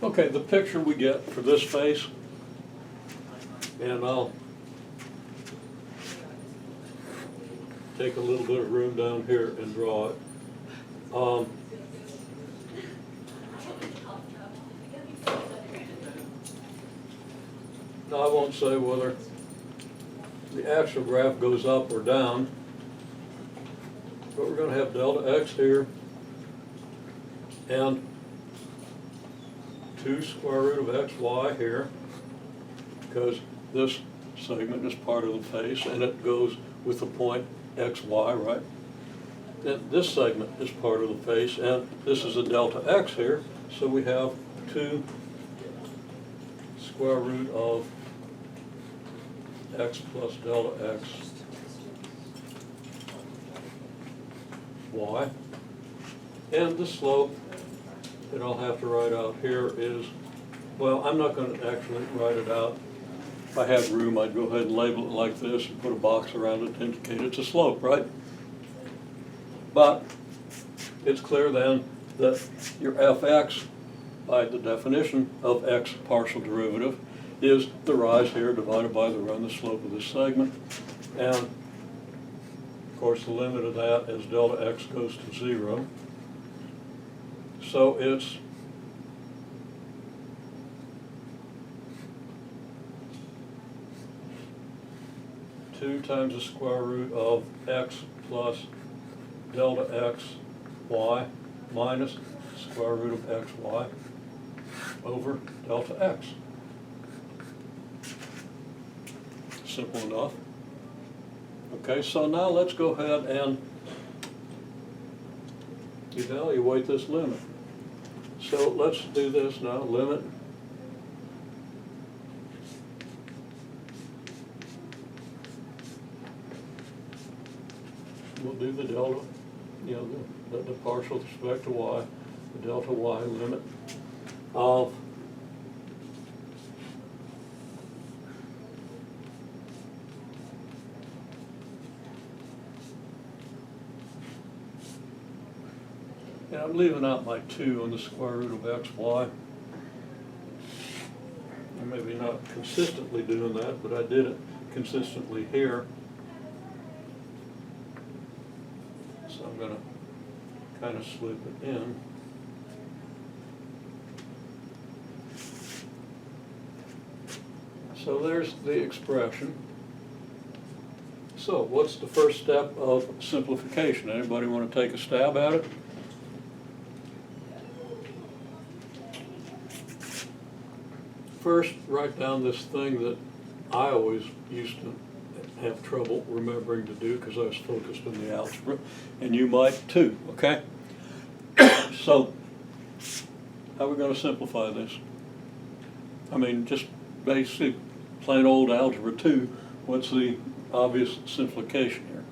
Okay, the picture we get for this face, and I'll take a little bit of room down here and draw it. Now I won't say whether the actual graph goes up or down, but we're going to have delta x here and 2 square root of xy here, because this segment is part of the face and it goes with the point xy, right? And this segment is part of the face, and this is a delta x here, so we have 2 square root of x plus delta x y. And the slope that I'll have to write out here is, well, I'm not going to actually write it out. If I had room, I'd go ahead and label it like this and put a box around it to indicate it's a slope, right? But it's clear then that your fx, by the definition of x partial derivative, is the rise here divided by the run the slope of this segment. And of course the limit of that as delta x goes to 0. So it's two times the square root of x plus delta x y minus square root of x y over delta x. Simple enough. Okay, so now let's go ahead and evaluate this limit. So let's do this now. Limit we'll do the delta, the partial with respect to y, the delta y limit of and I'm leaving out my 2 on the square root of xy. I'm maybe not consistently doing that, but I did it consistently here. So I'm going to kind of slip it in. So there's the expression. So what's the first step of simplification? Anybody want to take a stab at it? First, write down this thing that I always used to have trouble remembering to do because I was focused on the algebra, and you might too, okay? So, how are we going to simplify this? I mean, just basic, plain old algebra 2, what's the obvious simplification here?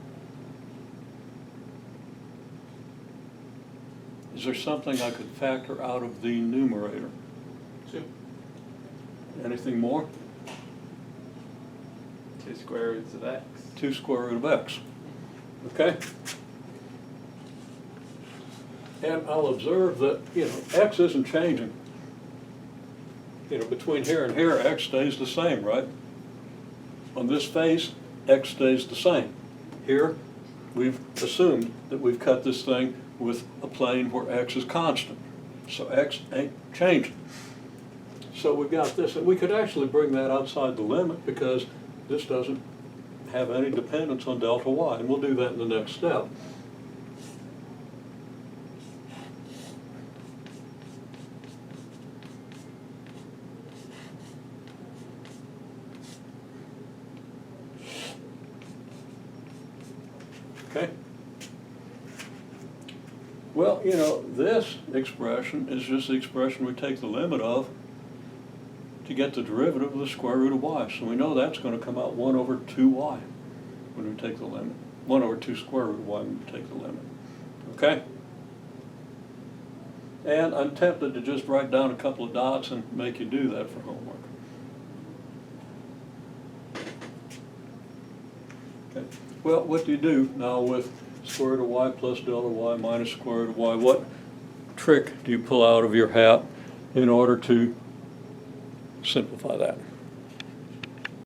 Is there something I could factor out of the numerator? 2. Anything more? 2 square roots of x. 2 square root of x. Okay? And I'll observe that, x isn't changing. Between here and here, x stays the same, right? On this face, x stays the same. Here, we've assumed that we've cut this thing with a plane where x is constant. So x ain't changing. So we've got this, and we could actually bring that outside the limit because this doesn't have any dependence on delta y, and we'll do that in the next step. Okay? Well, this expression is just the expression we take the limit of to get the derivative of the square root of y. So we know that's going to come out 1 over 2y when we take the limit. 1 over 2 square root of y when we take the limit. Okay? And I'm tempted to just write down a couple of dots and make you do that for homework. Okay. Well, what do you do now with square root of y plus delta y minus square root of y? What trick do you pull out of your hat in order to simplify that.